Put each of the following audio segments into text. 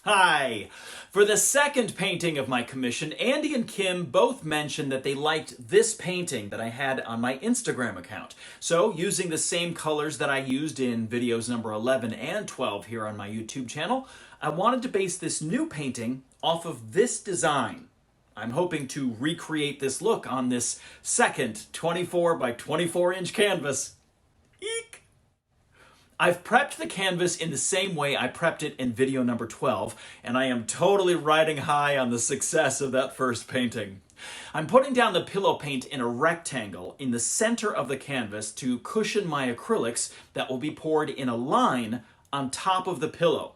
Hi! For the second painting of my commission, Andy and Kim both mentioned that they liked this painting that I had on my Instagram account. So, using the same colors that I used in videos number 11 and 12 here on my YouTube channel, I wanted to base this new painting off of this design. I'm hoping to recreate this look on this second 24 by 24 inch canvas. Eek! I've prepped the canvas in the same way I prepped it in video number 12, and I am totally riding high on the success of that first painting. I'm putting down the pillow paint in a rectangle in the center of the canvas to cushion my acrylics that will be poured in a line on top of the pillow.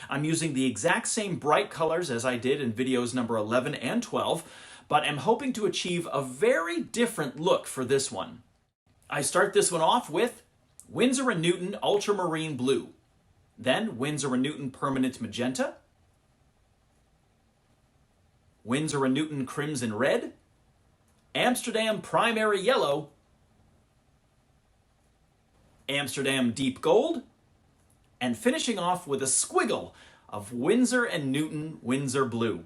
I'm using the exact same bright colors as I did in videos number 11 and 12, but am hoping to achieve a very different look for this one. I start this one off with Winsor & Newton Ultramarine Blue, then Winsor & Newton Permanent Magenta, Winsor & Newton Crimson Red, Amsterdam Primary Yellow, Amsterdam Deep Gold, and finishing off with a squiggle of Winsor & Newton Winsor Blue.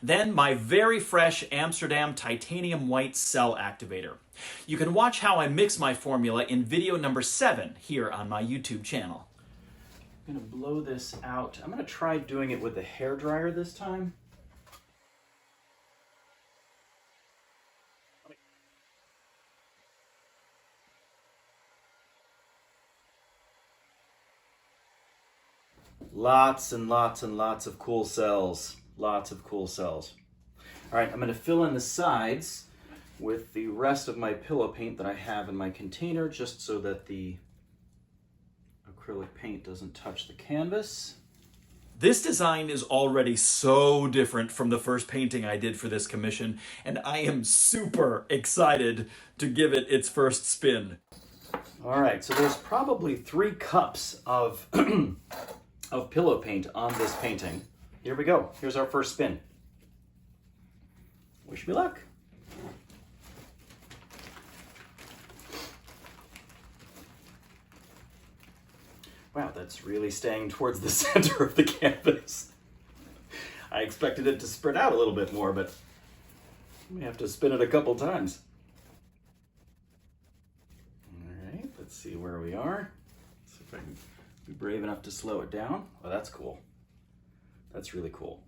Then my very fresh Amsterdam Titanium White Cell Activator. You can watch how I mix my formula in video number 7 here on my YouTube channel. I'm going to blow this out. I'm going to try doing it with the hairdryer this time. Lots and lots and lots of cool cells. Lots of cool cells. All right, I'm going to fill in the sides with the rest of my pillow paint that I have in my container, just so that the acrylic paint doesn't touch the canvas. This design is already so different from the first painting I did for this commission, and I am super excited to give it its first spin. All right, so there's probably 3 cups of of pillow paint on this painting. Here we go. Here's our first spin. Wish me luck. Wow, that's really staying towards the center of the canvas. I expected it to spread out a little bit more, but we have to spin it a couple times. All right, let's see where we are. Let's see if I can be brave enough to slow it down. Oh, that's cool. That's really cool.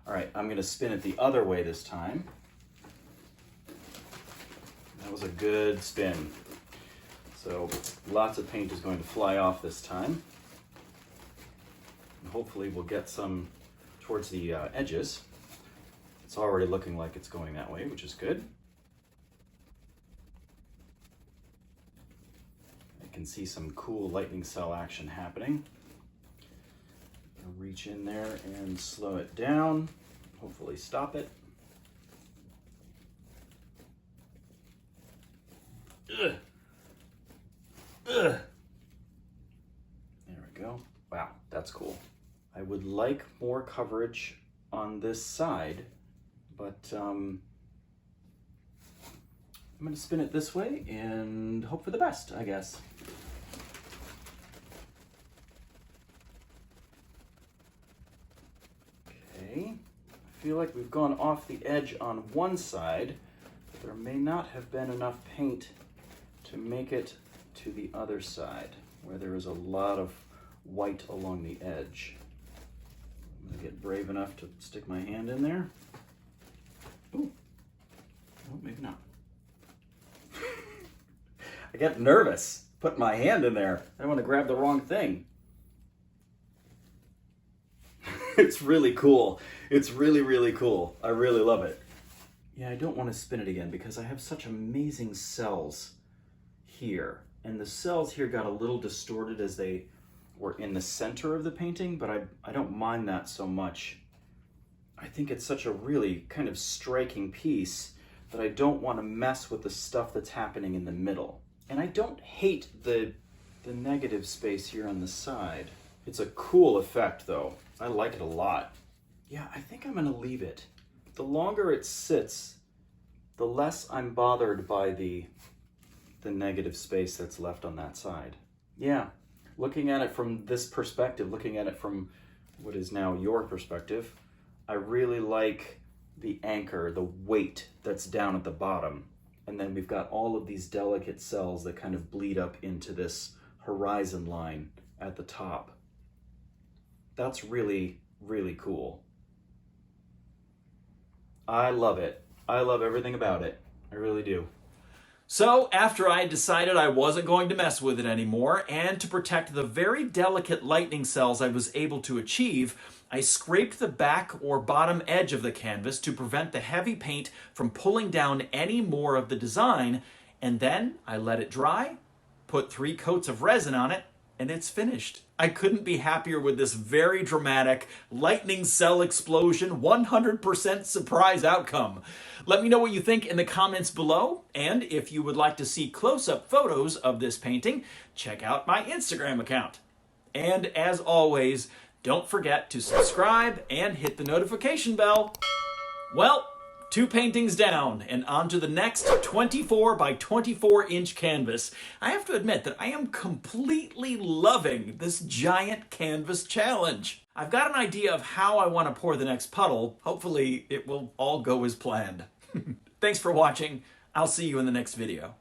All right, I'm going to spin it the other way this time. That was a good spin. So lots of paint is going to fly off this time. And hopefully we'll get some towards the edges. It's already looking like it's going that way, which is good. I can see some cool lightning cell action happening. Reach in there and slow it down, hopefully stop it. Ugh. Ugh. There we go. Wow, that's cool. I would like more coverage on this side, but I'm going to spin it this way and hope for the best, I guess. I feel like we've gone off the edge on one side, but there may not have been enough paint to make it to the other side, where there is a lot of white along the edge. I'm going to get brave enough to stick my hand in there. Ooh. Oh, maybe not. I get nervous putting my hand in there. I don't want to grab the wrong thing. It's really cool. It's really, really cool. I really love it. Yeah, I don't want to spin it again because I have such amazing cells here. And the cells here got a little distorted as they were in the center of the painting, but I don't mind that so much. I think it's such a really kind of striking piece that I don't want to mess with the stuff that's happening in the middle. And I don't hate the negative space here on the side. It's a cool effect though. I like it a lot. Yeah, I think I'm gonna leave it. The longer it sits, the less I'm bothered by the negative space that's left on that side. Yeah, looking at it from this perspective, looking at it from what is now your perspective, I really like the anchor, the weight that's down at the bottom. And then we've got all of these delicate cells that kind of bleed up into this horizon line at the top. That's really, really cool. I love it. I love everything about it. I really do. So after I decided I wasn't going to mess with it anymore, and to protect the very delicate lightning cells I was able to achieve, I scraped the back or bottom edge of the canvas to prevent the heavy paint from pulling down any more of the design, and then I let it dry, put 3 coats of resin on it, and it's finished. I couldn't be happier with this very dramatic lightning cell explosion 100% surprise outcome. Let me know what you think in the comments below, and if you would like to see close-up photos of this painting, check out my Instagram account. And as always, don't forget to subscribe and hit the notification bell. Well, 2 paintings down and on to the next 24 by 24 inch canvas. I have to admit that I am completely loving this giant canvas challenge. I've got an idea of how I want to pour the next puddle. Hopefully it will all go as planned. Thanks for watching. I'll see you in the next video.